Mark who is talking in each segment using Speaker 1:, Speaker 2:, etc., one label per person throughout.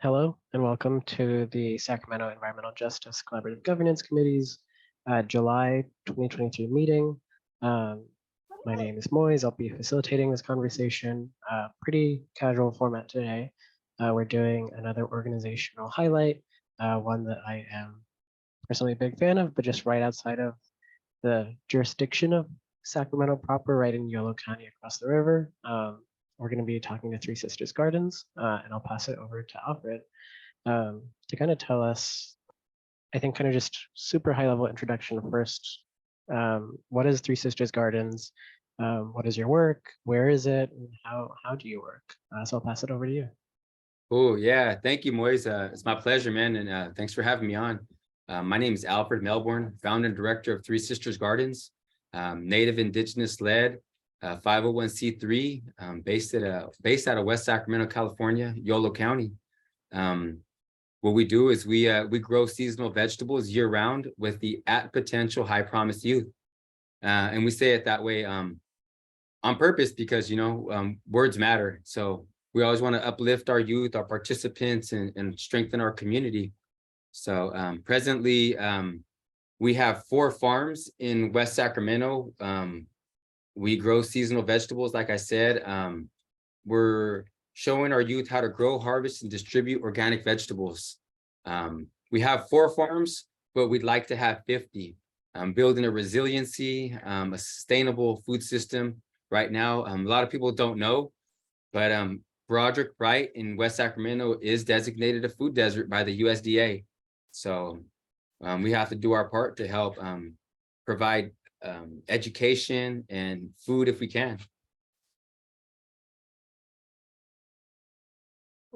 Speaker 1: Hello and welcome to the Sacramento Environmental Justice Collaborative Governance Committee's July 2023 meeting. Um, my name is Moise. I'll be facilitating this conversation. Pretty casual format today. We're doing another organizational highlight, one that I am personally a big fan of, but just right outside of the jurisdiction of Sacramento proper, right in Yolo County across the river. We're going to be talking to Three Sisters Gardens, and I'll pass it over to Alfred to kind of tell us, I think, kind of just super high level introduction first. What is Three Sisters Gardens? What is your work? Where is it? And how do you work? So I'll pass it over to you.
Speaker 2: Oh, yeah. Thank you, Moise. It's my pleasure, man. And thanks for having me on. My name is Alfred Melbourne, founder and director of Three Sisters Gardens, Native Indigenous led 501c3 based out of West Sacramento, California, Yolo County. What we do is we grow seasonal vegetables year round with the at potential high promise youth. And we say it that way on purpose because, words matter. So we always want to uplift our youth, our participants, and strengthen our community. So presently, we have 4 farms in West Sacramento. We grow seasonal vegetables, like I said. We're showing our youth how to grow, harvest, and distribute organic vegetables. We have 4 farms, but we'd like to have 50. Building a resiliency, a sustainable food system. Right now, a lot of people don't know, but Broderick Bright in West Sacramento is designated a food desert by the USDA. So we have to do our part to help provide education and food if we can.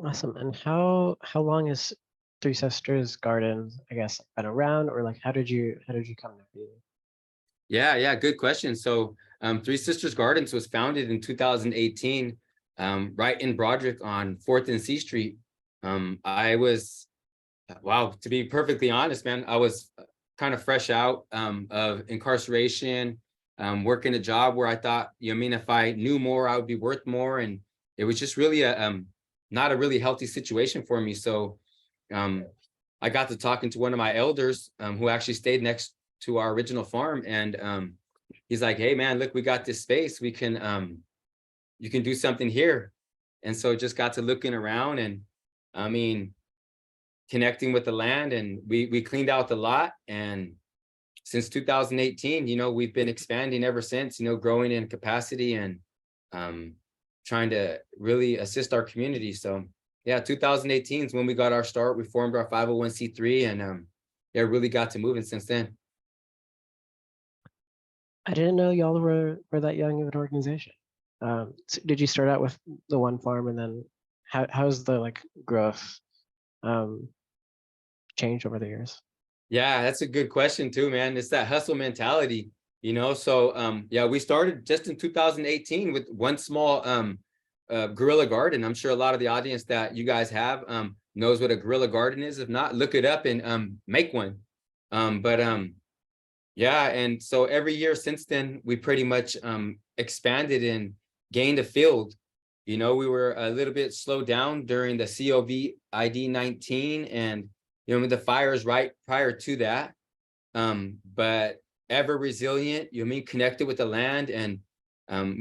Speaker 1: Awesome. And how long has Three Sisters Gardens, I guess, been around, or like how did you come to be?
Speaker 2: Yeah, good question. So Three Sisters Gardens was founded in 2018, right in Broderick on 4th and C Street. I was, wow, to be perfectly honest, man, I was kind of fresh out of incarceration, working a job where I thought, if I knew more, I would be worth more. And it was just really not a really healthy situation for me. So I got to talking to one of my elders who actually stayed next to our original farm. And he's like, hey, man, look, we got this space. We can, you can do something here. And so just got to looking around and connecting with the land, and we cleaned out the lot. And since 2018, we've been expanding ever since, growing in capacity and trying to really assist our community. So yeah, 2018 is when we got our start. We formed our 501c3 and really got to moving since then.
Speaker 1: I didn't know y'all were that young of an organization. So did you start out with the one farm, and then how's the like growth changed over the years?
Speaker 2: Yeah, that's a good question too, man. It's that hustle mentality, So yeah, we started just in 2018 with one small guerrilla garden. I'm sure a lot of the audience that you guys have knows what a guerrilla garden is. If not, look it up and make one. Yeah, and so every year since then, we pretty much expanded and gained a field. We were a little bit slowed down during the COVID-19 and the fires right prior to that. But ever resilient, connected with the land, and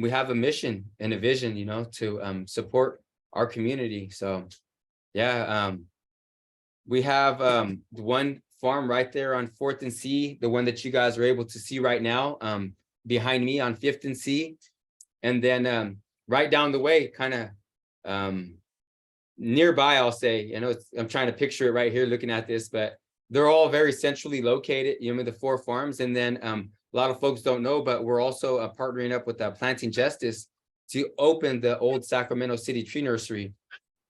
Speaker 2: we have a mission and a vision, to support our community. So yeah, we have one farm right there on 4th and C, the one that you guys are able to see right now, behind me on 5th and C. And then right down the way, kind of nearby, I'll say, I'm trying to picture it right here looking at this, but they're all very centrally located, the 4 farms. And then a lot of folks don't know, but we're also partnering up with Planting Justice to open the old Sacramento City Tree Nursery.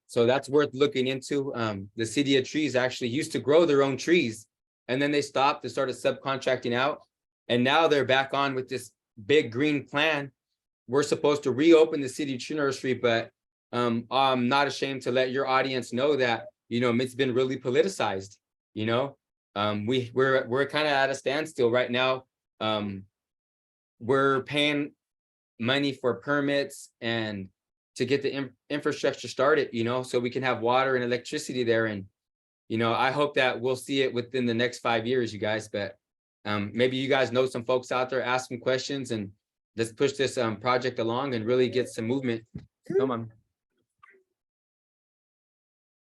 Speaker 2: So that's worth looking into. The City of Trees actually used to grow their own trees, and then they stopped. They started subcontracting out, and now they're back on with this big green plan. We're supposed to reopen the City Tree Nursery, but I'm not ashamed to let your audience know that it's been really politicized. We're kind of at a standstill right now. We're paying money for permits and to get the infrastructure started, so we can have water and electricity there. And, I hope that we'll see it within the next 5 years, you guys. But maybe you guys know some folks out there, ask some questions, and let's push this project along and really get some movement. Come on.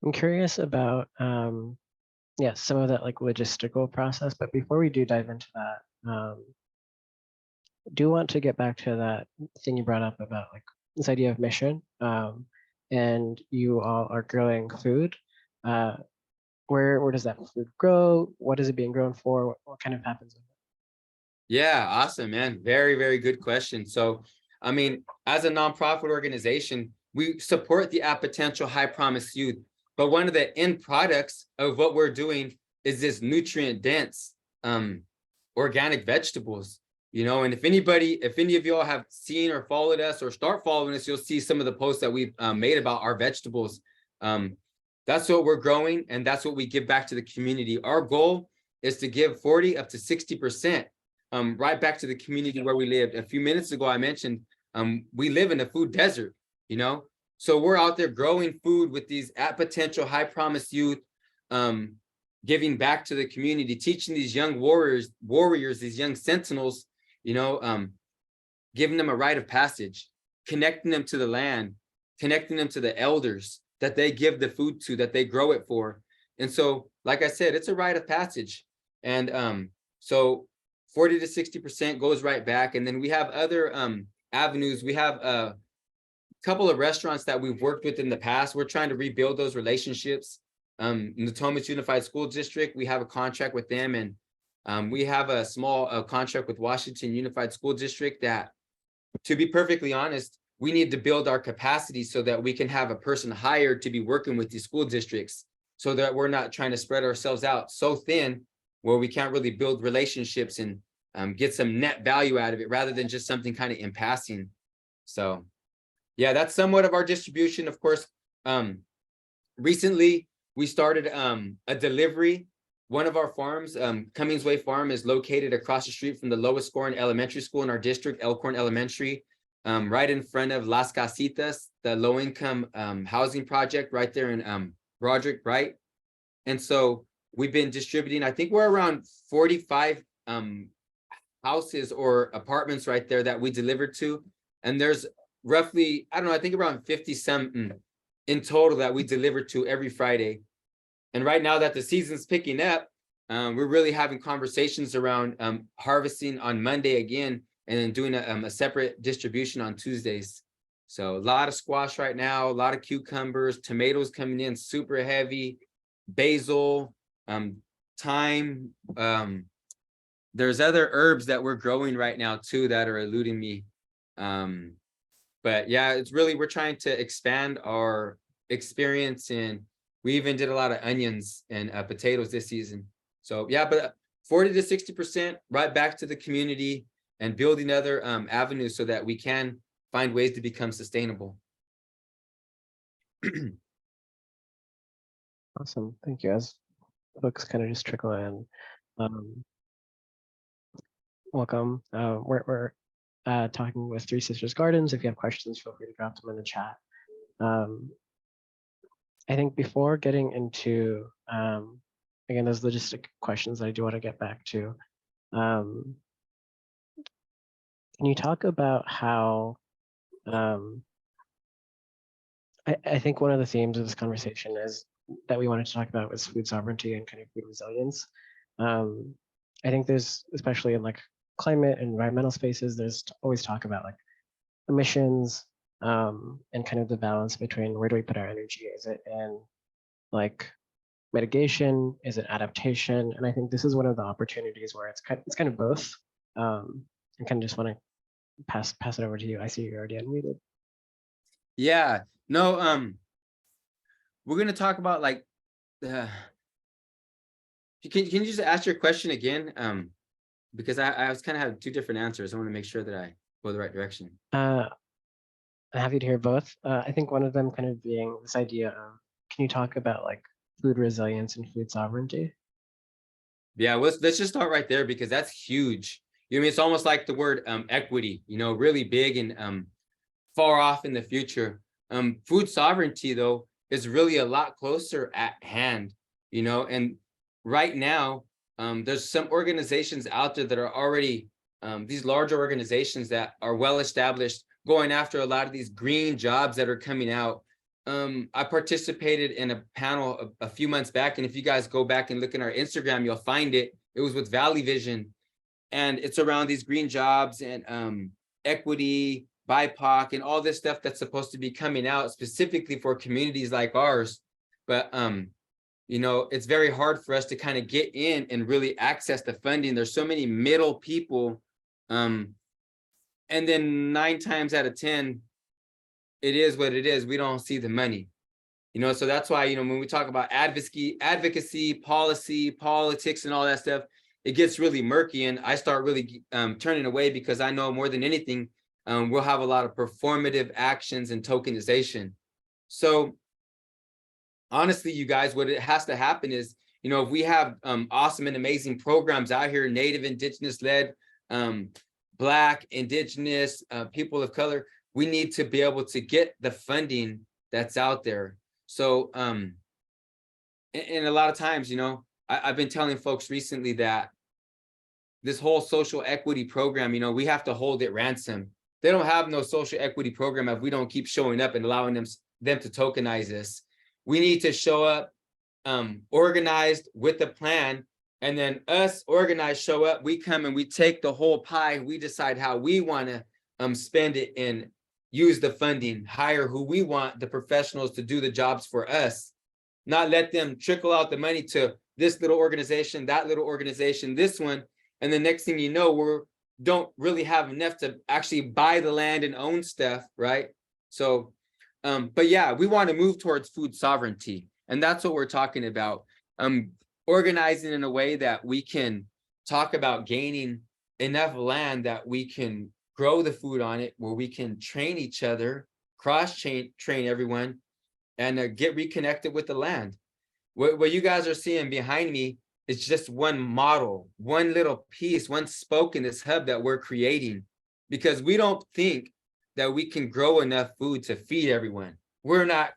Speaker 1: I'm curious about some of that like logistical process, but before we do dive into that, do want to get back to that thing you brought up about like this idea of mission, and you all are growing food. Where does that food grow? What is it being grown for? What kind of happens with it?
Speaker 2: Yeah, awesome, man. Very, very good question. So, I mean, as a nonprofit organization, we support the At Potential High Promise Youth. But one of the end products of what we're doing is this nutrient dense organic vegetables, and if any of y'all have seen or followed us or start following us, you'll see some of the posts that we've made about our vegetables. That's what we're growing, and that's what we give back to the community. Our goal is to give 40 up to 60% right back to the community where we lived. A few minutes ago, I mentioned we live in a food desert, so we're out there growing food with these At Potential High Promise Youth, giving back to the community, teaching these young warriors, these young sentinels, giving them a rite of passage, connecting them to the land, connecting them to the elders that they give the food to, that they grow it for. And so, like I said, it's a rite of passage. And so 40 to 60% goes right back. And then we have other avenues. We have a couple of restaurants that we've worked with in the past. We're trying to rebuild those relationships. Natomas Unified School District, we have a contract with them, and we have a small contract with Washington Unified School District that, to be perfectly honest, we need to build our capacity so that we can have a person hired to be working with these school districts, so that we're not trying to spread ourselves out so thin where we can't really build relationships and get some net value out of it, rather than just something kind of in passing. So yeah, that's somewhat of our distribution. Of course, recently we started a delivery. One of our farms, Cummings Way Farm, is located across the street from the lowest scoring elementary school in our district, Elkhorn Elementary, right in front of Las Casitas, the low-income housing project right there in Broderick, right? And so we've been distributing, I think we're around 45 houses or apartments right there that we delivered to. And there's roughly, I don't know, I think around 50 some in total that we deliver to every Friday. And right now that the season's picking up, we're really having conversations around harvesting on Monday again, and then doing a separate distribution on Tuesdays. So a lot of squash right now, a lot of cucumbers, tomatoes coming in super heavy, basil, thyme. There's other herbs that we're growing right now too that are eluding me. But yeah, it's really, we're trying to expand our experience, and we even did a lot of onions and potatoes this season. So yeah, but 40 to 60% right back to the community, and building other avenues so that we can find ways to become sustainable.
Speaker 1: Awesome, thank you. As folks kind of just trickle in, welcome. We're talking with Three Sisters Gardens. If you have questions, feel free to drop them in the chat. I think before getting into, again, those logistic questions that I do want to get back to, can you talk about how, I think one of the themes of this conversation is that we wanted to talk about was food sovereignty and kind of food resilience. I think there's, especially in like climate and environmental spaces, there's always talk about like emissions, and kind of the balance between where do we put our energy? Is it in like mitigation? Is it adaptation? And I think this is one of the opportunities where it's kind of both. And kind of just want to pass it over to you. I see you're already unmuted.
Speaker 2: Yeah, no, we're gonna talk about like can you just ask your question again? Because I was kind of have two different answers. I want to make sure that I go the right direction.
Speaker 1: I'm happy to hear both. I think one of them kind of being this idea of, can you talk about like food resilience and food sovereignty?
Speaker 2: Yeah, let's just start right there, because that's huge. I mean, it's almost like the word equity, really big and far off in the future. Food sovereignty, though, is really a lot closer at hand, and right now, there's some organizations out there that are already, these larger organizations that are well established, going after a lot of these green jobs that are coming out. I participated in a panel a few months back, and if you guys go back and look in our Instagram, you'll find it. It was with Valley Vision, and it's around these green jobs and equity, BIPOC, and all this stuff that's supposed to be coming out specifically for communities like ours. But it's very hard for us to kind of get in and really access the funding. There's so many middle people, and then 9 times out of 10, it is what it is. We don't see the money, so that's why, when we talk about advocacy, policy, politics, and all that stuff, it gets really murky, and I start really turning away, because I know more than anything, we'll have a lot of performative actions and tokenization. So honestly, you guys, what it has to happen is, if we have awesome and amazing programs out here, Native, Indigenous led, Black, Indigenous, people of color, we need to be able to get the funding that's out there. So, and a lot of times, I've been telling folks recently that this whole social equity program, we have to hold it ransom. They don't have no social equity program if we don't keep showing up and allowing them to tokenize us. We need to show up organized with a plan, and then us organized show up, we come and we take the whole pie, we decide how we want to spend it and use the funding, hire who we want, the professionals to do the jobs for us, not let them trickle out the money to this little organization, that little organization, this one, and the next thing you know, we don't really have enough to actually buy the land and own stuff, right? So, but yeah, we want to move towards food sovereignty, and that's what we're talking about. Organizing in a way that we can talk about gaining enough land that we can grow the food on it, where we can train each other, train everyone, and get reconnected with the land. What you guys are seeing behind me is just one model, one little piece, one spoke in this hub that we're creating, because we don't think that we can grow enough food to feed everyone. We're not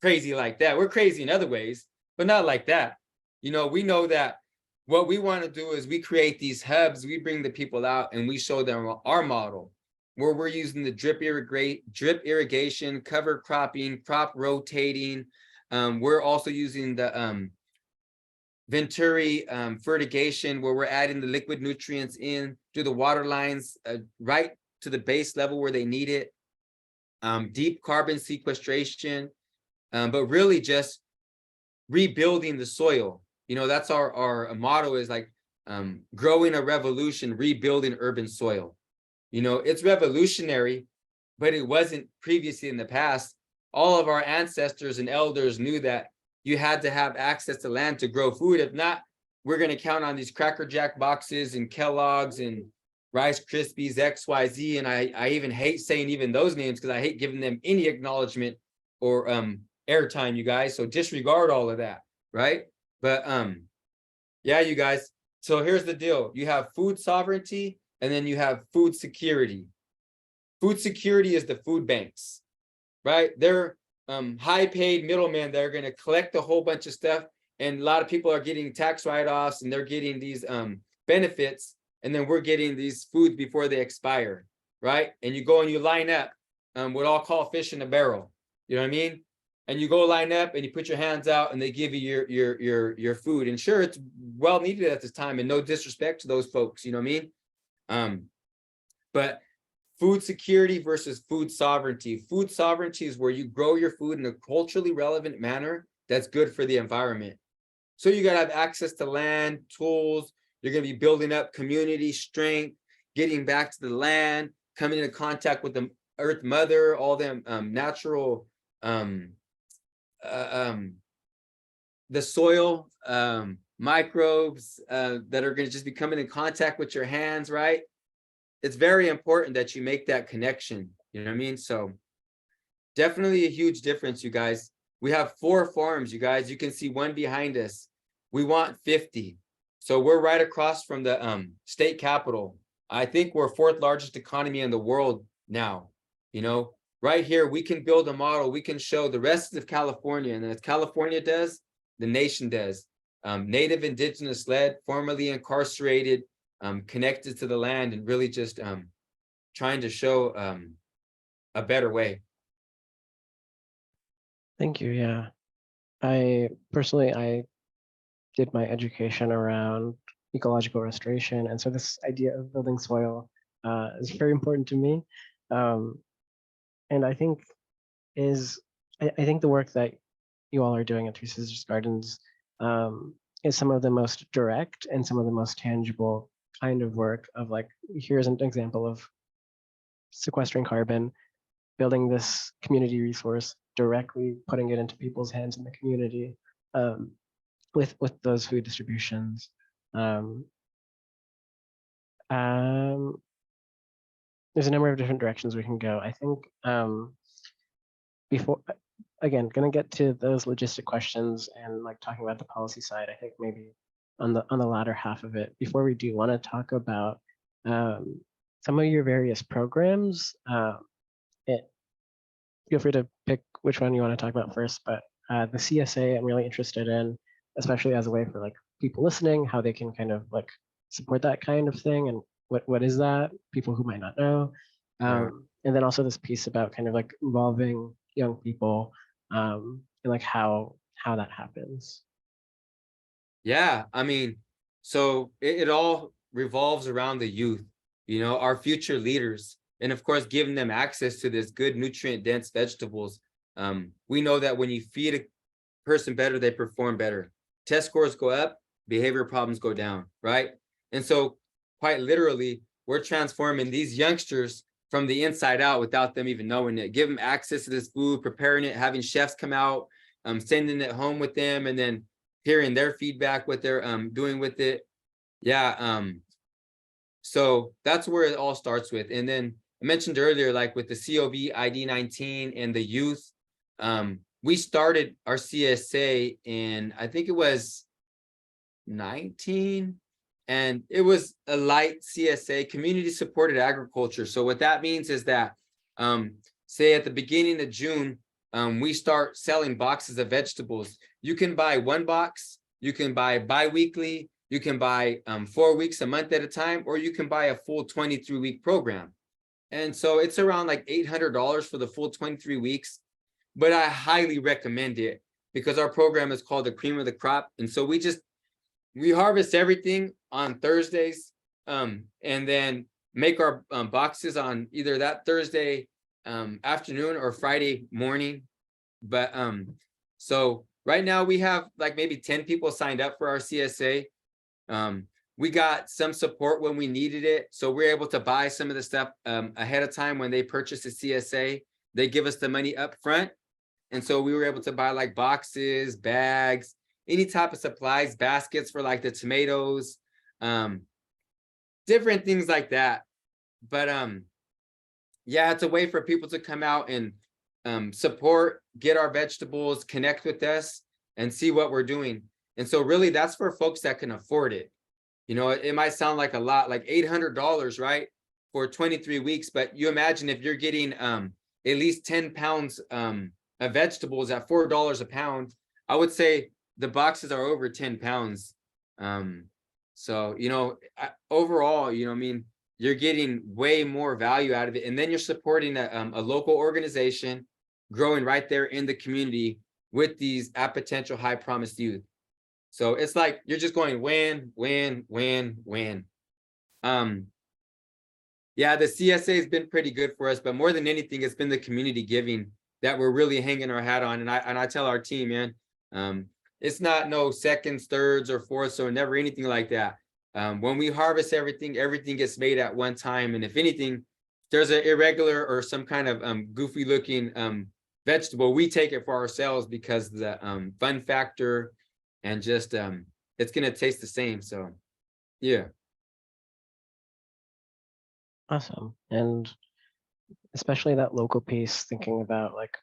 Speaker 2: crazy like that. We're crazy in other ways, but not like that. We know that what we want to do is we create these hubs, we bring the people out, and we show them our model, where we're using the drip irrigation, cover cropping, crop rotating. We're also using the Venturi fertigation, where we're adding the liquid nutrients in to the water lines right to the base level where they need it. Deep carbon sequestration, but really just rebuilding the soil. That's our motto, is like growing a revolution, rebuilding urban soil. It's revolutionary, but it wasn't previously in the past. All of our ancestors and elders knew that you had to have access to land to grow food. If not, we're going to count on these Cracker Jack boxes and Kellogg's and Rice Krispies, XYZ. And I even hate saying even those names, because I hate giving them any acknowledgement or airtime, you guys. So disregard all of that, right? But yeah, you guys. So here's the deal. You have food sovereignty, and then you have food security. Food security is the food banks, right? They're high-paid middlemen that are going to collect a whole bunch of stuff, and a lot of people are getting tax write-offs, and they're getting these benefits, and then we're getting these foods before they expire, right? And you go and you line up what I'll call fish in a barrel. You know what I mean? And you go line up and you put your hands out, and they give you your food. And sure, it's well needed at this time, and no disrespect to those folks, you know what I mean? But food security versus food sovereignty. Food sovereignty is where you grow your food in a culturally relevant manner that's good for the environment. So you got to have access to land, tools. You're going to be building up community strength, getting back to the land, coming into contact with the Earth Mother, all them natural, the soil, microbes that are going to just be coming in contact with your hands, right? It's very important that you make that connection. You know what I mean? So definitely a huge difference, you guys. We have 4 farms, you guys. You can see one behind us. We want 50. So we're right across from the state capital. I think we're 4th largest economy in the world now. right here, we can build a model. We can show the rest of California, and as California does, the nation does. Native, indigenous led, formerly incarcerated, connected to the land, and really just trying to show a better way.
Speaker 1: Thank you. Yeah. I did my education around ecological restoration. And so this idea of building soil is very important to me. And I think I think the work that you all are doing at Three Sisters Gardens is some of the most direct and some of the most tangible kind of work of like, here's an example of sequestering carbon, building this community resource, directly putting it into people's hands in the community with those food distributions. Um, um, there's a number of different directions we can go. I think before, again, gonna get to those logistic questions and like talking about the policy side. I think maybe on the latter half of it, before we do want to talk about some of your various programs. Feel free to pick which one you want to talk about first, but the CSA I'm really interested in, especially as a way for like people listening, how they can kind of like support that kind of thing, and what is that, people who might not know. And then also this piece about kind of like involving young people and like how that happens.
Speaker 2: Yeah, I mean, so it all revolves around the youth, our future leaders, and of course, giving them access to this good nutrient dense vegetables. We know that when you feed a person better, they perform better. Test scores go up, behavior problems go down, right? And so quite literally, we're transforming these youngsters from the inside out without them even knowing it. Give them access to this food, preparing it, having chefs come out, sending it home with them, and then hearing their feedback, what they're doing with it. Yeah. So that's where it all starts with. And then I mentioned earlier, like with the COV ID 19 and the youth, we started our CSA in, I think it was 19, and it was a light CSA, community supported agriculture. So what that means is that, say at the beginning of June, we start selling boxes of vegetables. You can buy one box, you can buy bi-weekly, you can buy 4 weeks, a month at a time, or you can buy a full 23-week program. And so it's around like $800 for the full 23 weeks, but I highly recommend it because our program is called the cream of the crop. And so we harvest everything on Thursdays, and then make our boxes on either that Thursday afternoon or Friday morning. But so right now we have like maybe 10 people signed up for our CSA. We got some support when we needed it, so we're able to buy some of the stuff ahead of time. When they purchase the CSA, they give us the money up front, and so we were able to buy like boxes, bags, any type of supplies, baskets for like the tomatoes, different things like that. But yeah, it's a way for people to come out and support, get our vegetables, connect with us, and see what we're doing. And so really that's for folks that can afford it. It might sound like a lot, like $800, right, for 23 weeks, but you imagine if you're getting at least 10 pounds of vegetables at $4 a pound, I would say the boxes are over 10 pounds. So, overall, I mean, you're getting way more value out of it. And then you're supporting a local organization growing right there in the community with these at potential high promise youth. So it's like you're just going win, win, win, win. Yeah, the CSA has been pretty good for us, but more than anything, it's been the community giving that we're really hanging our hat on. And I tell our team, man, it's not no seconds, thirds, or fourths, or never anything like that. When we harvest everything gets made at one time. And if anything, there's an irregular or some kind of goofy looking vegetable, we take it for ourselves because the fun factor and just it's gonna taste the same. So yeah.
Speaker 1: Awesome. And especially that local piece, thinking about like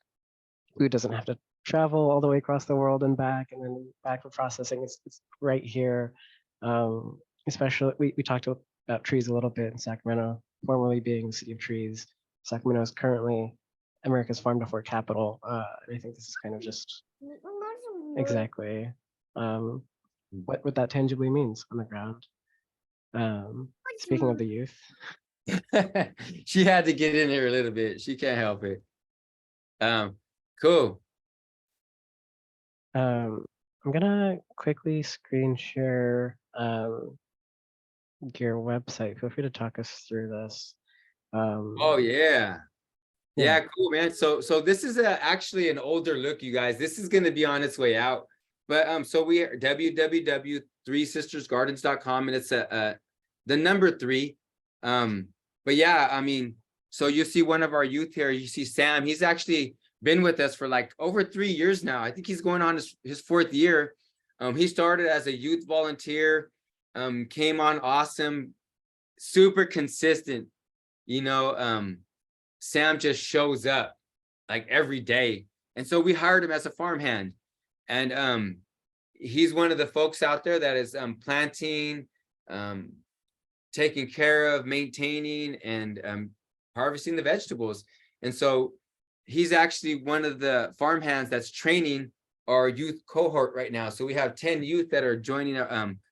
Speaker 1: food doesn't have to travel all the way across the world and back and then back for processing. It's right here. Especially we talked about trees a little bit in Sacramento, formerly being the city of trees. Sacramento is currently America's Farm to Fork Capital. I think this is kind of just exactly what that tangibly means on the ground. Speaking of the youth,
Speaker 2: She had to get in there a little bit. She can't help it. Cool.
Speaker 1: I'm gonna quickly screen share your website. Feel free to talk us through this.
Speaker 2: Oh yeah. Yeah, cool, man. So this is actually an older look, you guys. This is going to be on its way out. But so we are www.threesistersgardens.com, and it's the number 3. But yeah, I mean, so you see one of our youth here. You see Sam. He's actually been with us for like over 3 years now. I think he's going on his 4th year. He started as a youth volunteer, came on awesome, super consistent, you know. Sam just shows up like every day. And so we hired him as a farmhand. And he's one of the folks out there that is planting, taking care of, maintaining, and harvesting the vegetables. And so he's actually one of the farmhands that's training our youth cohort right now. So we have 10 youth that are joining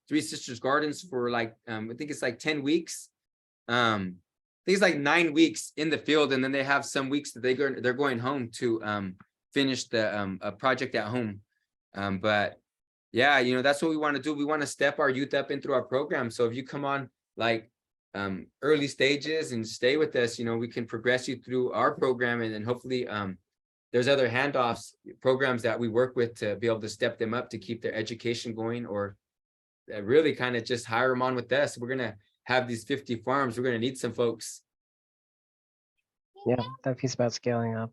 Speaker 2: Three Sisters Gardens for like, I think it's like 10 weeks. I think it's like 9 weeks in the field, and then they have some weeks that they're going home to finish the a project at home. But yeah, you know, that's what we want to do. We want to step our youth up in through our program. So if you come on like early stages and stay with us, you know, we can progress you through our program, and then hopefully there's other handoffs programs that we work with to be able to step them up to keep their education going, or really kind of just hire them on with us. We're gonna have these 50 farms. We're gonna need some folks.
Speaker 1: Yeah, that piece about scaling up.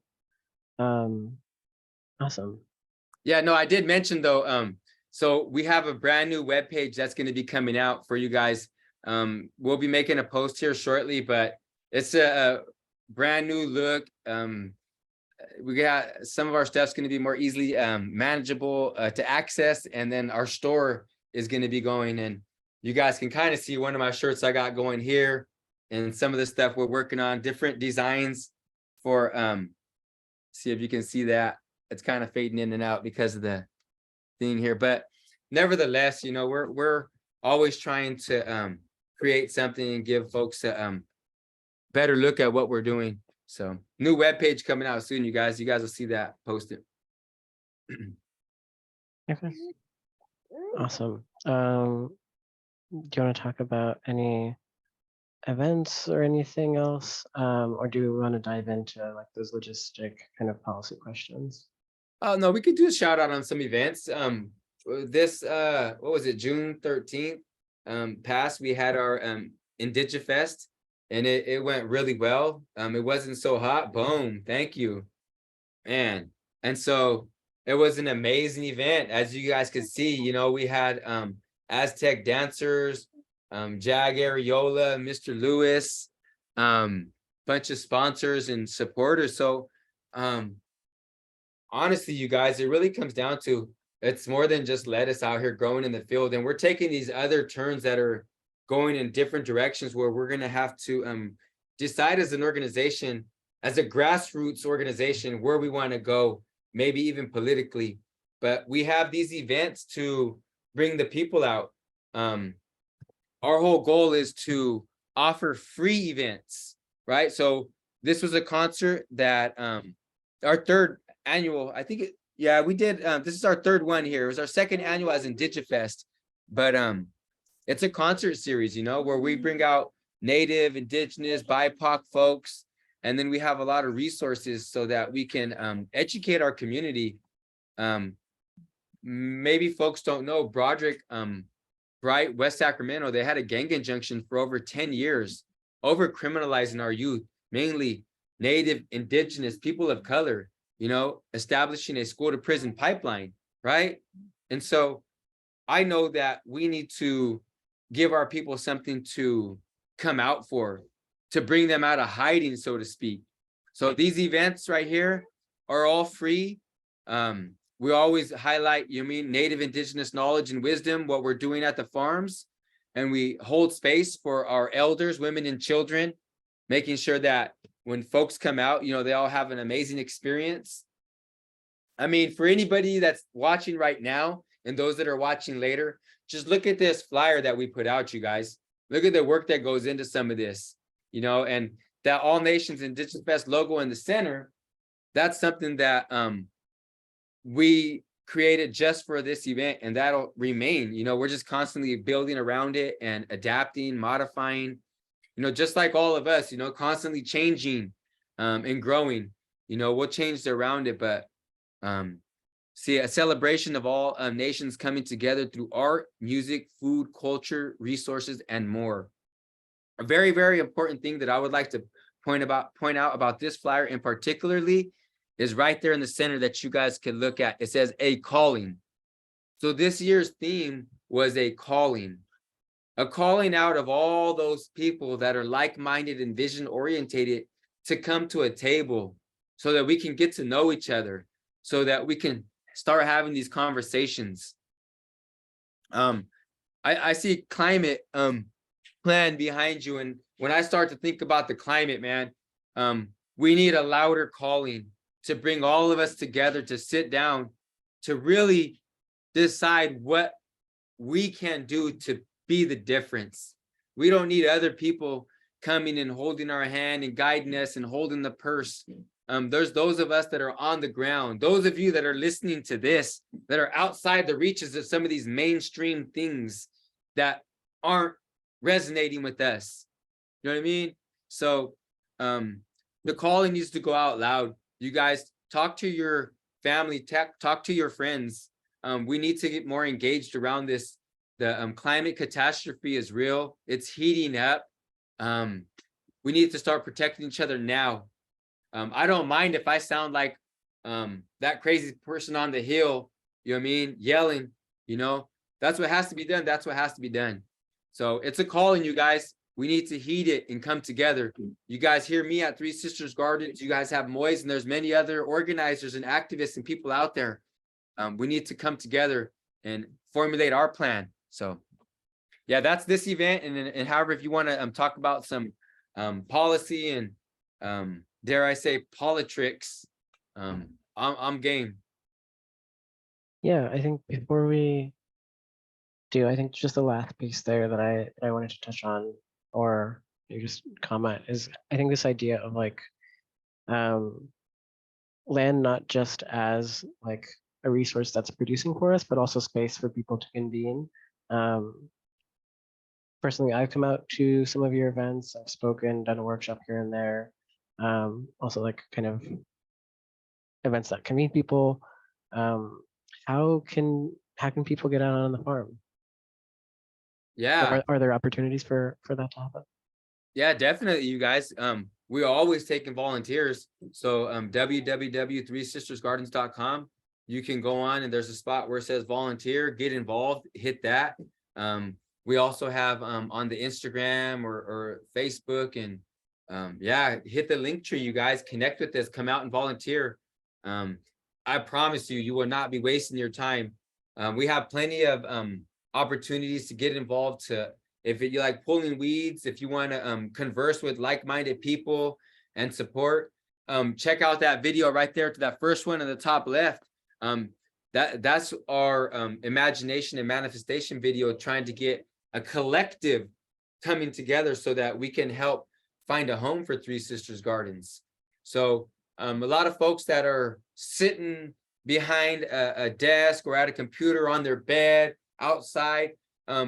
Speaker 1: Awesome.
Speaker 2: Yeah, no, I did mention though, so we have a brand new webpage that's going to be coming out for you guys. We'll be making a post here shortly, but it's a brand new look. We got some of our stuff's going to be more easily manageable to access, and then our store is going to be going, and you guys can kind of see one of my shirts I got going here, and some of the stuff we're working on, different designs for see if you can see that. It's kind of fading in and out because of the thing here, but nevertheless, you know, we're always trying to create something and give folks a better look at what we're doing. So new webpage coming out soon, you guys will see that posted.
Speaker 1: Okay. Awesome. Do you want to talk about any events or anything else, or do we want to dive into like those logistic kind of policy questions?
Speaker 2: Oh no, we could do a shout out on some events. This what was it, June 13th past, we had our Indigifest, and it went really well. It wasn't so hot. Boom, thank you, man. And so it was an amazing event. As you guys could see, you know, we had Aztec dancers, Jag Areola, Mr. Lewis, bunch of sponsors and supporters. So honestly, you guys, it really comes down to, it's more than just lettuce out here growing in the field. And we're taking these other turns that are going in different directions, where we're going to have to decide as an organization, as a grassroots organization, where we want to go, maybe even politically. But we have these events to bring the people out. Our whole goal is to offer free events, right? So this was a concert that our 3rd annual, I think we did, this is our 3rd one here. It was our 2nd annual as Indigifest, but it's a concert series, you know, where we bring out Native, Indigenous, BIPOC folks, and then we have a lot of resources so that we can educate our community. Maybe folks don't know, Broderick, Bright, West Sacramento, they had a gang injunction for over 10 years, over criminalizing our youth, mainly Native, Indigenous, people of color, you know, establishing a school to prison pipeline, right? And so I know that we need to give our people something to come out for, to bring them out of hiding, so to speak. So these events right here are all free. We always highlight, Native, Indigenous knowledge and wisdom, what we're doing at the farms. And we hold space for our elders, women and children, making sure that when folks come out, you know, they all have an amazing experience. I mean, for anybody that's watching right now and those that are watching later, just look at this flyer that we put out, you guys. Look at the work that goes into some of this, you know, and that All Nations Indigenous Fest logo in the center, that's something that we created just for this event, and that'll remain. You know, we're just constantly building around it and adapting, modifying, you know, just like all of us, you know, constantly changing and growing. You know, we'll change around it, but see, a celebration of all nations coming together through art, music, food, culture, resources, and more. A very, very important thing that I would like to point out about this flyer in particularly is right there in the center that you guys can look at. It says a calling. So this year's theme was a calling out of all those people that are like-minded and vision-orientated to come to a table so that we can get to know each other, so that we can start having these conversations. I see climate plan behind you, and when I start to think about the climate, man, we need a louder calling to bring all of us together, to sit down, to really decide what we can do to be the difference. We don't need other people coming and holding our hand and guiding us and holding the purse. There's those of us that are on the ground, those of you that are listening to this, that are outside the reaches of some of these mainstream things that aren't resonating with us. You know what I mean? So the calling needs to go out loud. You guys talk to your family, talk to your friends. We need to get more engaged around this. The climate catastrophe is real. It's heating up. We need to start protecting each other now. I don't mind if I sound like that crazy person on the hill, you know what I mean, yelling, you know, that's what has to be done. That's what has to be done. So it's a calling, you guys. We need to heed it and come together. You guys hear me at Three Sisters Gardens. You guys have Moise, and there's many other organizers and activists and people out there. We need to come together and formulate our plan. So yeah, that's this event. And however, if you want to talk about some policy and dare I say politics, I'm game.
Speaker 1: Yeah, I think before we do, I think just the last piece there that I wanted to touch on, or you just comment, is I think this idea of like land not just as like a resource that's producing for us, but also space for people to convene. Personally, I've come out to some of your events. I've spoken, done a workshop here and there. Also like kind of events that convene people. How can people get out on the farm?
Speaker 2: Yeah.
Speaker 1: Are there opportunities for that to happen?
Speaker 2: Yeah, definitely, you guys. We're always taking volunteers. So www.threesistersgardens.com. You can go on and there's a spot where it says volunteer, get involved, hit that. We also have on the Instagram or Facebook, and yeah, hit the link tree, you guys, connect with us, come out and volunteer. I promise you, you will not be wasting your time. We have plenty of opportunities to get involved, to if you like pulling weeds, if you want to converse with like-minded people and support, check out that video right there, to that first one in the top left. That's our imagination and manifestation video, trying to get a collective coming together so that we can help find a home for Three Sisters Gardens. So a lot of folks that are sitting behind a desk or at a computer on their bed outside,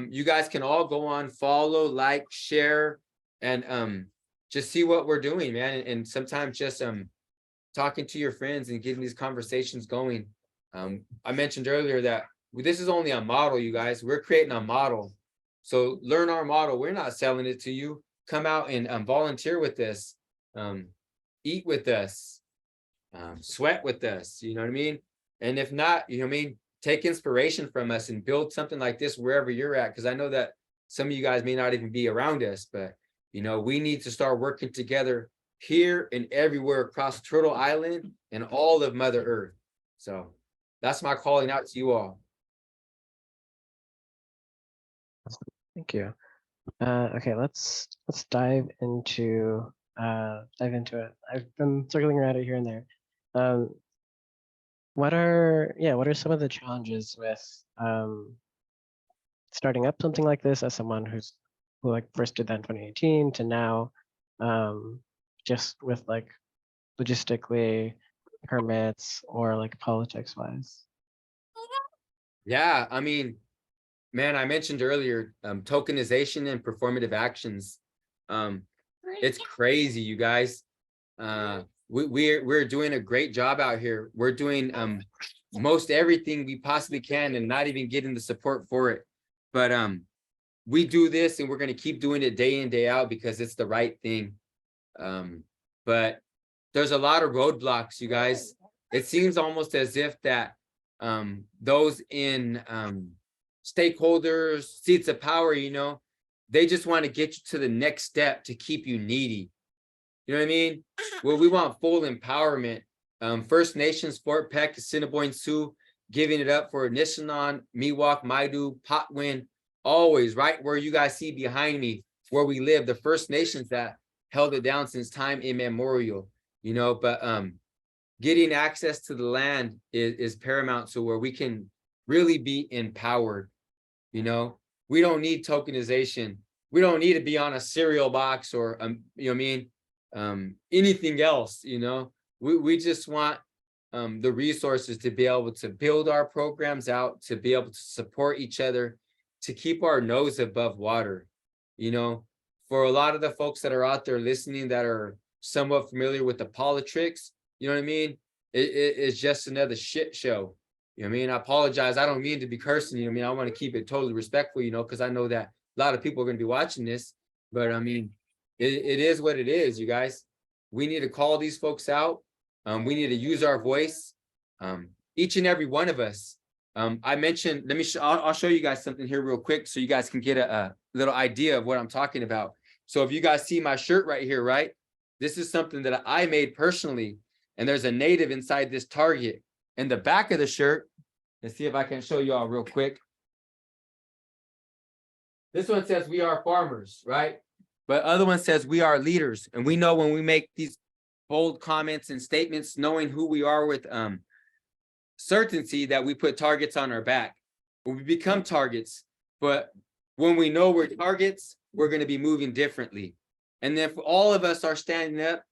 Speaker 2: you guys can all go on, follow, like, share, and just see what we're doing, man. And sometimes just talking to your friends and getting these conversations going. I mentioned earlier that this is only a model, you guys. We're creating a model. So learn our model. We're not selling it to you. Come out and volunteer with us, eat with us, sweat with us, you know what I mean? And if not, you know what I mean, take inspiration from us and build something like this wherever you're at. Because I know that some of you guys may not even be around us, but you know, we need to start working together here and everywhere across Turtle Island and all of Mother Earth. So that's my calling out to you all.
Speaker 1: Thank you. Okay, let's dive into dive into it. I've been circling around it here and there. What are some of the challenges with starting up something like this as someone who like first did that in 2018 to now, just with like logistically permits or like politics wise?
Speaker 2: Yeah, I mean, man, I mentioned earlier, tokenization and performative actions. It's crazy, you guys. We're doing a great job out here. We're doing most everything we possibly can and not even getting the support for it. But we do this and we're going to keep doing it day in, day out because it's the right thing. But there's a lot of roadblocks, you guys. It seems almost as if that those in stakeholders, seats of power, you know, they just want to get you to the next step to keep you needy. You know what I mean? Well, we want full empowerment. First Nations, Fort Peck, Assiniboine Sioux, giving it up for Nishinan, Miwok, Maidu, Patwin, always right where you guys see behind me, where we live, the First Nations that held it down since time immemorial, you know, but getting access to the land is paramount, so where we can really be empowered. You know, we don't need tokenization. We don't need to be on a cereal box or you know what I mean, anything else. You know, we just want the resources to be able to build our programs out, to be able to support each other, to keep our nose above water. You know, for a lot of the folks that are out there listening that are somewhat familiar with the politics, you know what I mean? It's just another shit show. You know what I mean? I apologize. I don't mean to be cursing. You know what I mean? I want to keep it totally respectful, you know, because I know that a lot of people are going to be watching this. But I mean, it is what it is, you guys. We need to call these folks out. We need to use our voice. Each and every one of us. I mentioned, I'll show you guys something here real quick so you guys can get a little idea of what I'm talking about. So if you guys see my shirt right here, right? This is something that I made personally. And there's a native inside this target. In the back of the shirt, let's see if I can show you all real quick. This one says we are farmers, right? But other one says we are leaders. And we know when we make these bold comments and statements, knowing who we are with certainty, that we put targets on our back. We become targets. But when we know we're targets, we're going to be moving differently. And if all of us are standing up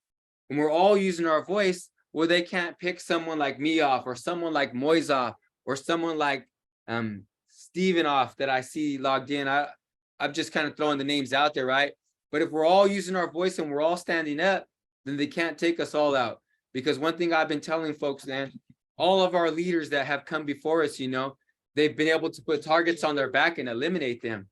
Speaker 2: and we're all using our voice, well, they can't pick someone like me off, or someone like Moise off, or someone like Steven off that I see logged in. I'm just kind of throwing the names out there, right? But if we're all using our voice and we're all standing up, then they can't take us all out. Because one thing I've been telling folks, man, all of our leaders that have come before us, you know, they've been able to put targets on their back and eliminate them.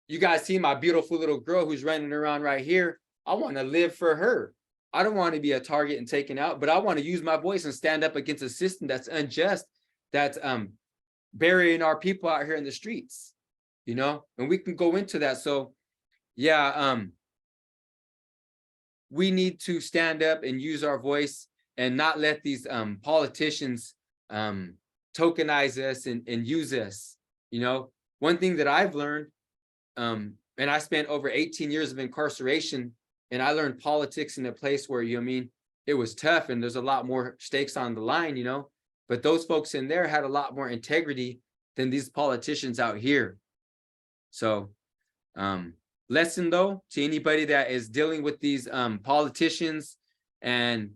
Speaker 2: You guys see my beautiful little girl who's running around right here. I want to live for her. I don't want to be a target and taken out, but I want to use my voice and stand up against a system that's unjust, that's burying our people out here in the streets, you know, and we can go into that. So yeah, we need to stand up and use our voice and not let these politicians tokenize us and use us. You know, one thing that I've learned, and I spent over 18 years of incarceration, and I learned politics in a place where, you know what I mean, it was tough and there's a lot more stakes on the line, you know, but those folks in there had a lot more integrity than these politicians out here. So lesson though, to anybody that is dealing with these politicians and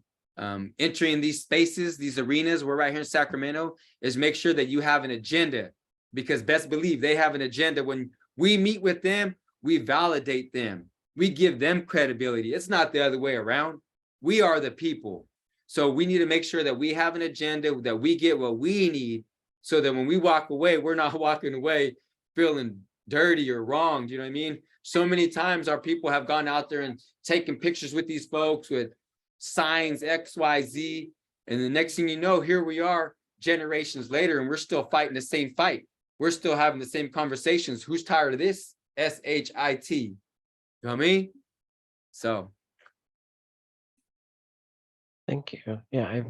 Speaker 2: entering these spaces, these arenas, we're right here in Sacramento, is make sure that you have an agenda, because best believe they have an agenda. When we meet with them, we validate them. We give them credibility. It's not the other way around. We are the people. So we need to make sure that we have an agenda, that we get what we need, so that when we walk away, we're not walking away feeling dirty or wrong. Do you know what I mean? So many times our people have gone out there and taken pictures with these folks with signs X, Y, Z. And the next thing you know, here we are generations later, and we're still fighting the same fight. We're still having the same conversations. Who's tired of this? SHIT. You know what I mean? So.
Speaker 1: Thank you. Yeah,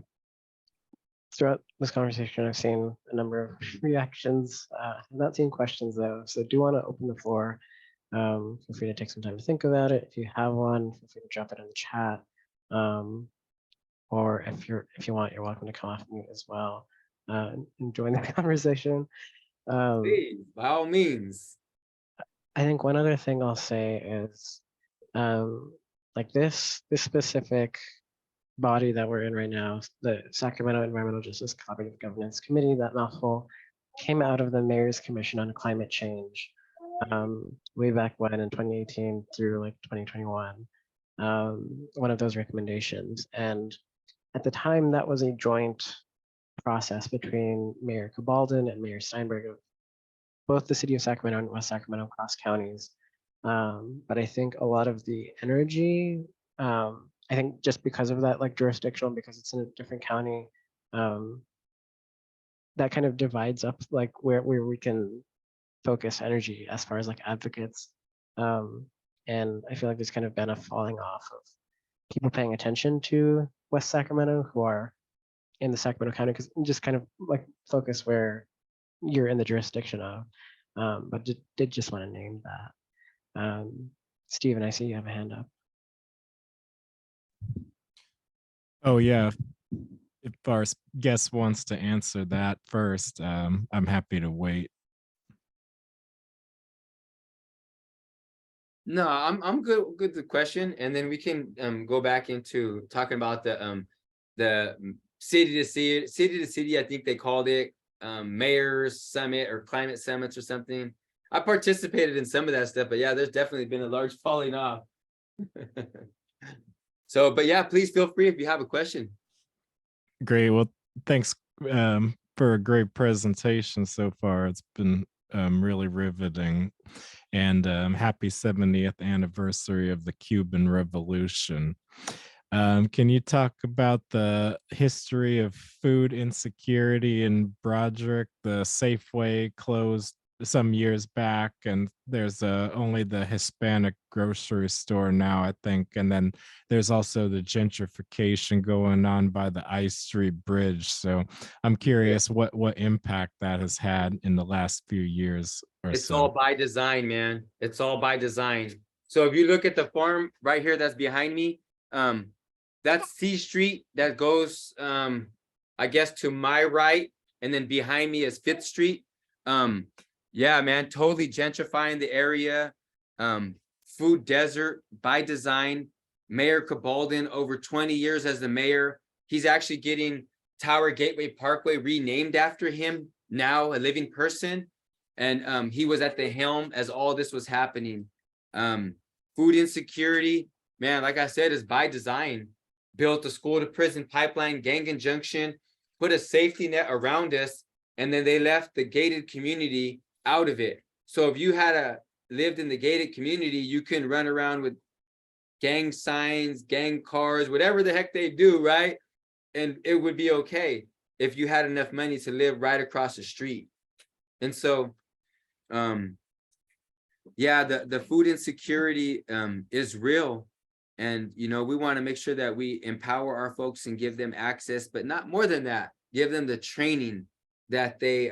Speaker 1: throughout this conversation, I've seen a number of reactions. I've not seen questions though, so do want to open the floor Feel free to take some time to think about it. If you have one, feel free to drop it in the chat. Or if you want, you're welcome to come off mute as well and join the conversation.
Speaker 2: Please, by all means.
Speaker 1: I think one other thing I'll say is like this specific body that we're in right now, the Sacramento Environmental Justice Collaborative Governance Committee, that mouthful, came out of the Mayor's Commission on Climate Change way back when in 2018 through like 2021. One of those recommendations. And at the time, that was a joint process between Mayor Cabaldon and Mayor Steinberg of both the city of Sacramento and West Sacramento cross counties. But I think a lot of the energy, I think just because of that, like jurisdictional, because it's in a different county, that kind of divides up like where we can focus energy as far as like advocates. And I feel like there's kind of been a falling off of people paying attention to West Sacramento who are in the Sacramento County, because just kind of like focus where you're in the jurisdiction of. But did just want to name that. Steven, I see you have a hand up.
Speaker 3: Oh yeah, if our guest wants to answer that first, I'm happy to wait.
Speaker 2: No, I'm good with the question, and then we can go back into talking about the city to city. I think they called it mayor's summit or climate summits or something. I participated in some of that stuff, but yeah, there's definitely been a large falling off. So, but yeah, please feel free if you have a question.
Speaker 3: Great. Well, thanks for a great presentation so far. It's been really riveting. And happy 70th anniversary of the Cuban Revolution. Can you talk about the history of food insecurity in Broderick? The Safeway closed some years back, and there's only the Hispanic grocery store now, I think. And then there's also the gentrification going on by the Ice Street Bridge. So I'm curious what impact that has had in the last few years or
Speaker 2: It's
Speaker 3: so.
Speaker 2: all by design, man. It's all by design. So if you look at the farm right here that's behind me, that's C Street that goes, I guess, to my right, and then behind me is 5th Street. Yeah, man, totally gentrifying the area. Food desert by design. Mayor Cabaldon, over 20 years as the mayor, he's actually getting Tower Gateway Parkway renamed after him now, a living person. And he was at the helm as all this was happening. Food insecurity, man, like I said, is by design. Built a school to prison pipeline, gang injunction, put a safety net around us, and then they left the gated community out of it. So if you had lived in the gated community, you can run around with gang signs, gang cars, whatever the heck they do, right? And it would be okay if you had enough money to live right across the street. And so yeah, the food insecurity is real. And, you know, we want to make sure that we empower our folks and give them access, but not more than that, give them the training that they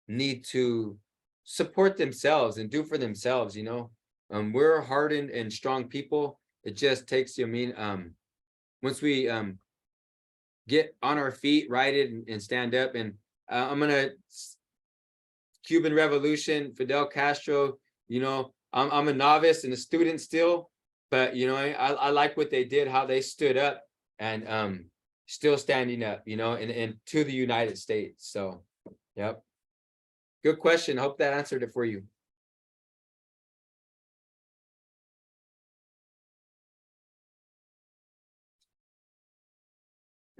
Speaker 2: need to support themselves and do for themselves. You know, we're hardened and strong people. It just takes, once we get on our feet, righted and stand up. And I'm gonna Cuban Revolution, Fidel Castro, you know, I'm a novice and a student still, but, you know, I like what they did, how they stood up and still standing up, you know, and to the United States. So, yep. Good question. Hope that answered it for you.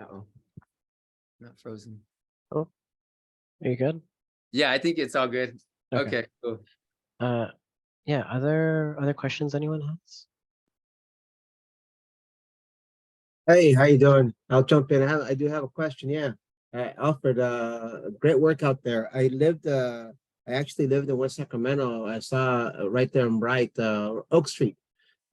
Speaker 2: Uh-oh. Not frozen.
Speaker 1: Oh, are you good?
Speaker 2: Yeah, I think it's all good. Okay, cool.
Speaker 1: Yeah, other questions anyone has?
Speaker 4: Hey, how you doing? I'll jump in. I do have a question. Yeah, Alfred, great work out there. I actually lived in West Sacramento. I saw right there in Bright, Oak Street.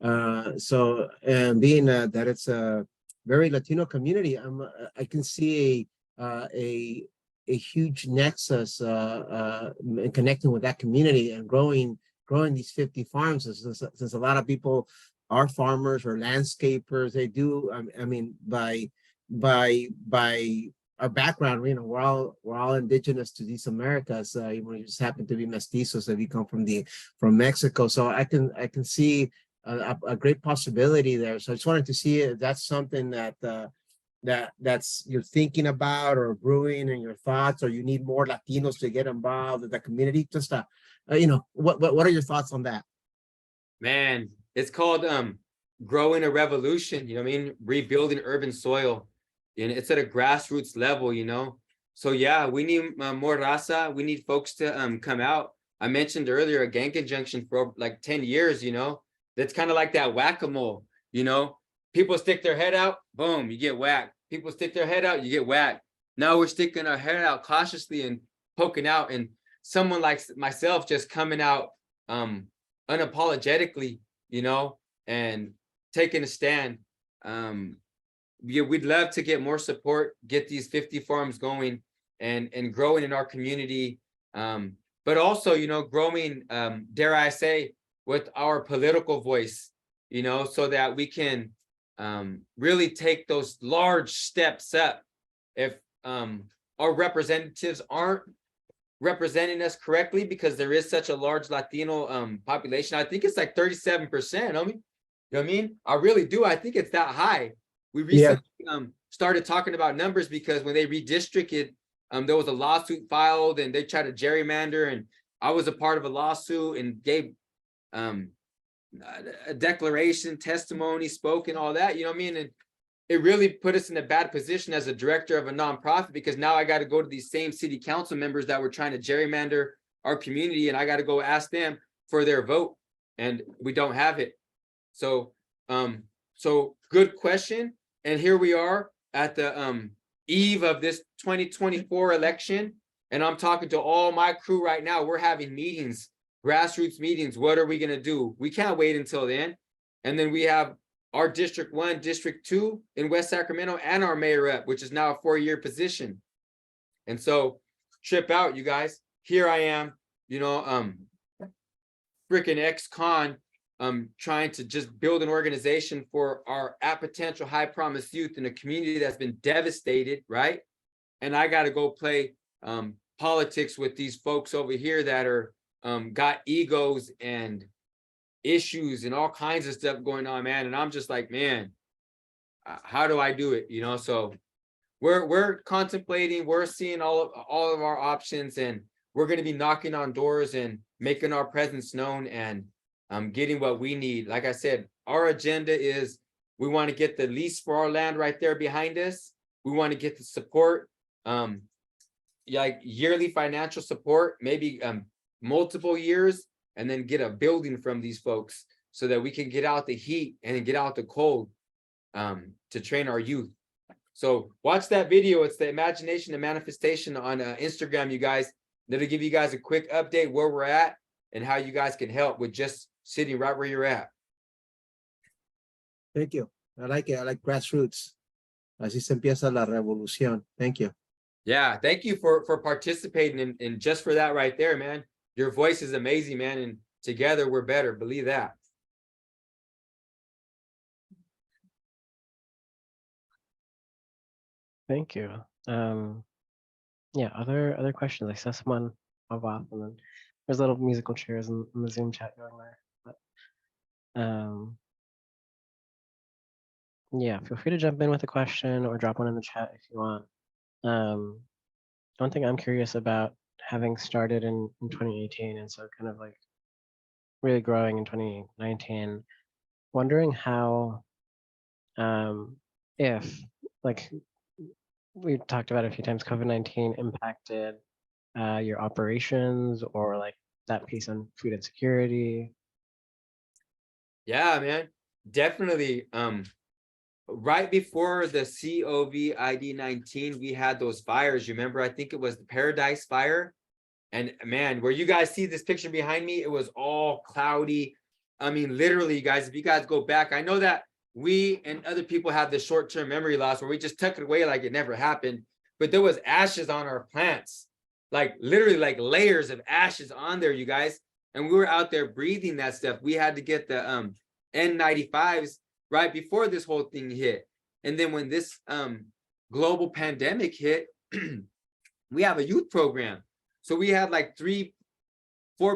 Speaker 4: So, and being that it's a very Latino community, I can see a huge nexus in connecting with that community and growing growing these 50 farms, since a lot of people are farmers or landscapers. They do, I mean, by our background, you know, we're all indigenous to these Americas. We just happen to be mestizos that we come from Mexico. So I can see a great possibility there. So I just wanted to see if that's something that's you're thinking about or brewing in your thoughts, or you need more Latinos to get involved in the community. Just you know, what are your thoughts on that?
Speaker 2: Man, it's called growing a revolution, you know what I mean? Rebuilding urban soil. And it's at a grassroots level, you know? So yeah, we need more raza. We need folks to come out. I mentioned earlier a gang conjunction for like 10 years, you know? That's kind of like that whack-a-mole, you know? People stick their head out, boom, you get whacked. People stick their head out, you get whacked. Now we're sticking our head out cautiously and poking out, and someone like myself just coming out unapologetically, you know, and taking a stand. Yeah, we'd love to get more support, get these 50 farms going and growing in our community. But also, you know, growing, dare I say, with our political voice, you know, so that we can really take those large steps up. If our representatives aren't representing us correctly, because there is such a large Latino population, I think it's like 37%. I mean, you know what I mean? I really do. I think it's that high. We recently started talking about numbers because when they redistricted, there was a lawsuit filed and they tried to gerrymander, and I was a part of a lawsuit and gave a declaration, testimony, spoken, all that, you know what I mean? And it really put us in a bad position as a director of a nonprofit, because now I got to go to these same city council members that were trying to gerrymander our community, and I got to go ask them for their vote, and we don't have it. So, so good question. And here we are at the eve of this 2024 election, and I'm talking to all my crew right now. We're having meetings, grassroots meetings. What are we going to do? We can't wait until then. And then we have our District 1, District 2 in West Sacramento, and our mayor rep, which is now a 4-year position. And so trip out, you guys. Here I am, you know, freaking ex-con, trying to just build an organization for our at potential high promise youth in a community that's been devastated, right? And I got to go play politics with these folks over here that are got egos and issues and all kinds of stuff going on, man. And I'm just like, man, how do I do it? You know, so we're contemplating, we're seeing all of our options, and we're going to be knocking on doors and making our presence known and getting what we need. Like I said, our agenda is we want to get the lease for our land right there behind us. We want to get the support, like yearly financial support, maybe multiple years, and then get a building from these folks so that we can get out the heat and get out the cold to train our youth. So watch that video. It's the Imagination and Manifestation on Instagram, you guys. That'll give you guys a quick update where we're at and how you guys can help with just sitting right where you're at.
Speaker 4: Thank you. I like it. I like grassroots. Así se empieza la revolución. Thank you.
Speaker 2: Yeah, thank you for participating and just for that right there, man. Your voice is amazing, man, and together we're better. Believe that.
Speaker 1: Thank you. Yeah, other questions. I saw someone pop off, and then there's little musical chairs in the Zoom chat going there. But yeah, feel free to jump in with a question or drop one in the chat if you want. One thing I'm curious about, having started in 2018, and so kind of like really growing in 2019, wondering how, if, like we've talked about a few times, COVID-19 impacted your operations or like that piece on food insecurity.
Speaker 2: Yeah, man, definitely. Right before the COVID-19, we had those fires. You remember? I think it was the Paradise Fire. And man, where you guys see this picture behind me, it was all cloudy. I mean, literally, you guys, if you guys go back, I know that we and other people have this short-term memory loss where we just tuck it away like it never happened. But there was ashes on our plants, like literally like layers of ashes on there, you guys. and we were out there breathing that stuff. We had to get the N95s right before this whole thing hit. And then when this global pandemic hit, we have a youth program. So we had like 3-4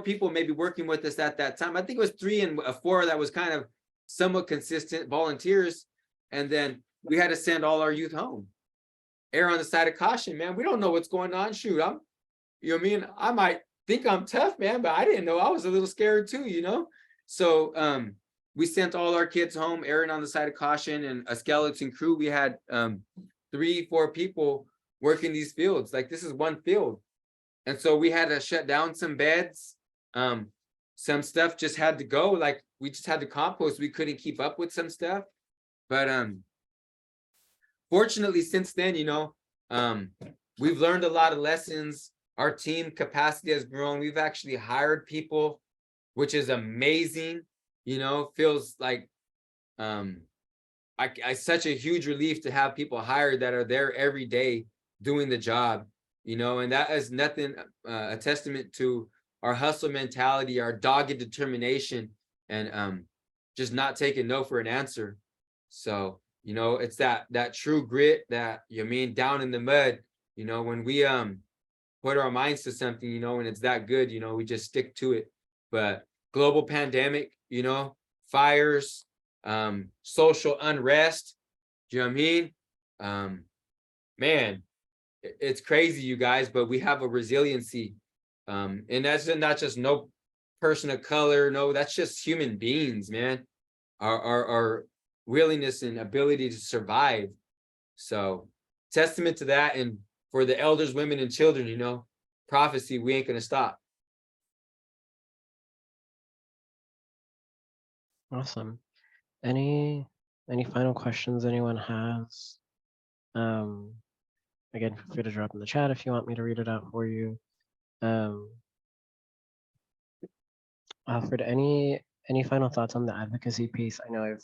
Speaker 2: people maybe working with us at that time. I think it was 3 and 4 that was kind of somewhat consistent volunteers. And then we had to send all our youth home. Err on the side of caution, man. We don't know what's going on. Shoot, you know what I mean? I might think I'm tough, man, but I didn't know. I was a little scared too, you know? So we sent all our kids home, erring on the side of caution, and a skeleton crew. We had 3-4 people working these fields. Like, this is one field. And so we had to shut down some beds. Some stuff just had to go. Like, we just had to compost. We couldn't keep up with some stuff. But fortunately, since then, you know, we've learned a lot of lessons. Our team capacity has grown. We've actually hired people, which is amazing. You know, feels like I such a huge relief to have people hired that are there every day doing the job, you know, and that is nothing a testament to our hustle mentality, our dogged determination, and just not taking no for an answer. So, you know, it's that true grit that, you mean, down in the mud, you know, when we put our minds to something, you know, and it's that good, you know, we just stick to it. But global pandemic, you know, fires, social unrest, do you know what I mean? Man, it's crazy, you guys, but we have a resiliency. And that's not just no person of color. No, that's just human beings, man. Our willingness and ability to survive. So testament to that. And for the elders, women, and children, you know, prophecy, we ain't gonna stop.
Speaker 1: Awesome. Any final questions anyone has? Again, feel free to drop in the chat if you want me to read it out for you. Alfred, any final thoughts on the advocacy piece? I know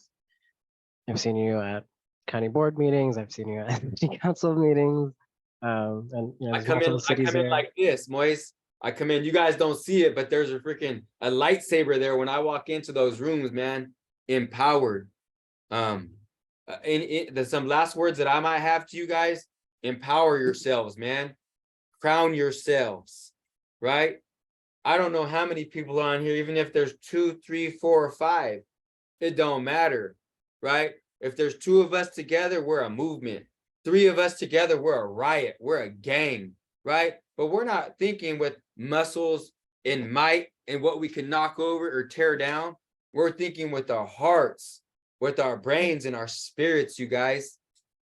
Speaker 1: I've seen you at county board meetings. I've seen you at city council meetings. And you know,
Speaker 2: I come in like this, Moise. I come in, you guys don't see it, but there's a lightsaber there when I walk into those rooms, man. Empowered. There's some last words that I might have to you guys. Empower yourselves, man. Crown yourselves, right? I don't know how many people are on here, even if there's 2, 3, 4, or 5, it don't matter, right? If there's 2 of us together, we're a movement. 3 of us together, we're a riot, we're a gang, right? But we're not thinking with muscles and might and what we can knock over or tear down. We're thinking with our hearts, with our brains and our spirits, you guys.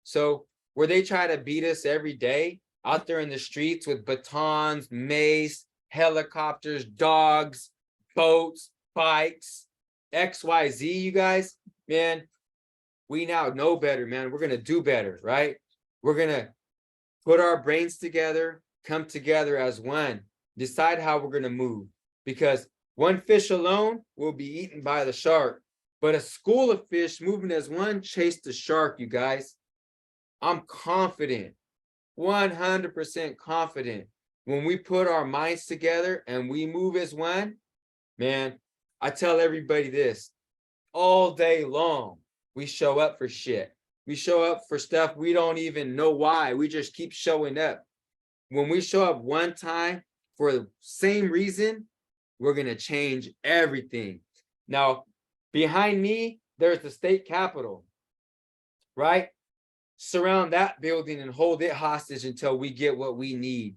Speaker 2: So where they try to beat us every day out there in the streets with batons, mace, helicopters, dogs, boats, bikes, XYZ, you guys, man, we now know better, man. We're going to do better, right? We're going to put our brains together, come together as one, decide how we're going to move, because one fish alone will be eaten by the shark, but a school of fish moving as one chase the shark, you guys. I'm confident, 100% confident, when we put our minds together and we move as one, man, I tell everybody this, all day long, we show up for shit. We show up for stuff we don't even know why. We just keep showing up. When we show up one time for the same reason, we're going to change everything. Now, behind me, there's the state capitol, right? Surround that building and hold it hostage until we get what we need.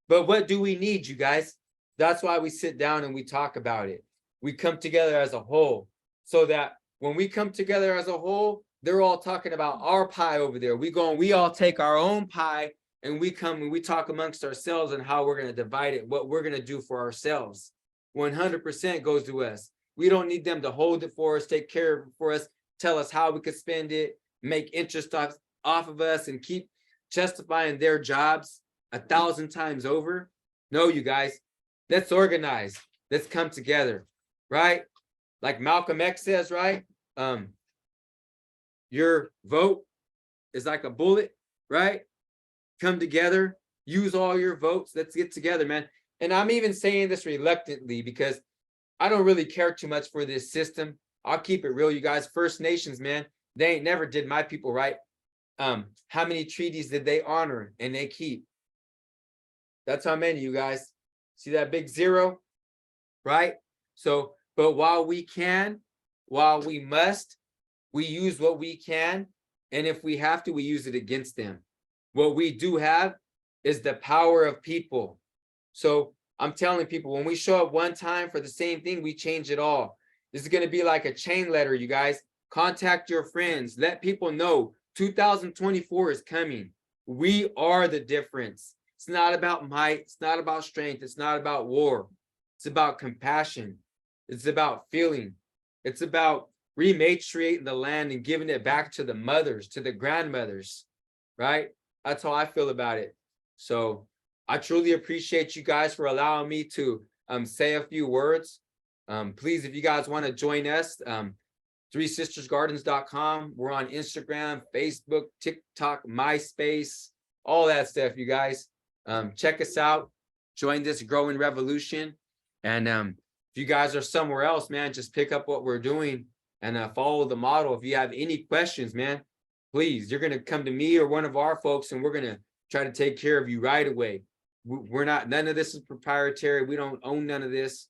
Speaker 2: But what do we need, you guys? That's why we sit down and we talk about it. We come together as a whole, so that when we come together as a whole, they're all talking about our pie over there. We all take our own pie and we come and we talk amongst ourselves and how we're going to divide it, what we're going to do for ourselves. 100% goes to us. We don't need them to hold it for us, take care of it for us, tell us how we could spend it, make interest off of us, and keep justifying their jobs 1,000 times over. No, you guys, let's organize. Let's come together, right? Like Malcolm X says, right? Your vote is like a bullet, right? Come together, use all your votes. Let's get together, man. And I'm even saying this reluctantly because I don't really care too much for this system. I'll keep it real, you guys. First Nations, man, they ain't never did my people right. How many treaties did they honor and they keep? That's how many, you guys. See that big 0, right? So, but while we can, while we must, we use what we can. And if we have to, we use it against them. What we do have is the power of people. So I'm telling people, when we show up one time for the same thing, we change it all. This is going to be like a chain letter, you guys. Contact your friends. Let people know 2024 is coming. We are the difference. It's not about might. It's not about strength. It's not about war. It's about compassion. It's about feeling. It's about rematriating the land and giving it back to the mothers, to the grandmothers, right? That's how I feel about it. So I truly appreciate you guys for allowing me to say a few words. Please, if you guys want to join us, 3sistersgardens.com. We're on Instagram, Facebook, TikTok, MySpace, all that stuff, you guys. Check us out. Join this growing revolution. And if you guys are somewhere else, man, just pick up what we're doing and follow the model. If you have any questions, man, please, you're going to come to me or one of our folks, and we're going to try to take care of you right away. We're not, none of this is proprietary. We don't own none of this.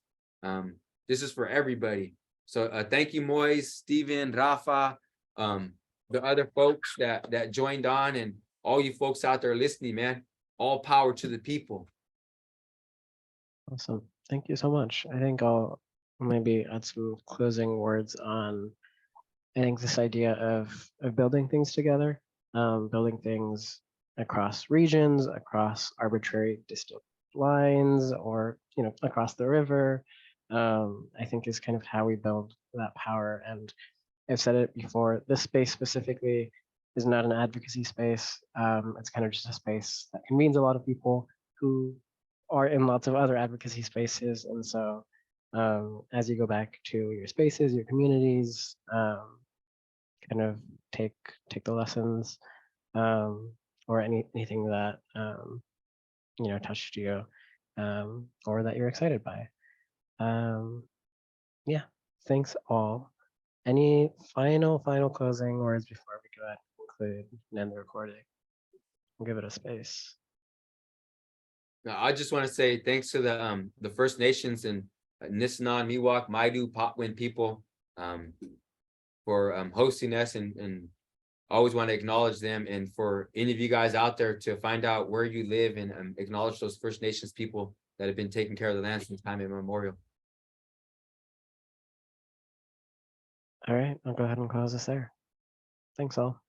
Speaker 2: This is for everybody. So thank you, Moise, Steven, Rafa, the other folks that joined on, and all you folks out there listening, man. All power to the people.
Speaker 1: Awesome. Thank you so much. I think I'll maybe add some closing words on, I think, this idea of building things together, building things across regions, across arbitrary distant lines, or, you know, across the river, I think is kind of how we build that power. And I've said it before, this space specifically is not an advocacy space. It's kind of just a space that convenes a lot of people who are in lots of other advocacy spaces. And so as you go back to your spaces, your communities, kind of take the lessons, or anything that you know, touched you, or that you're excited by. Yeah, thanks all. Any final closing words before we go ahead and conclude and end the recording? I'll give it a space.
Speaker 2: Now, I just want to say thanks to the First Nations and Nisenan, Miwok, Maidu, Patwin people for hosting us, and always want to acknowledge them, and for any of you guys out there to find out where you live and acknowledge those First Nations people that have been taking care of the land since time immemorial.
Speaker 1: All right, I'll go ahead and close this there. Thanks all.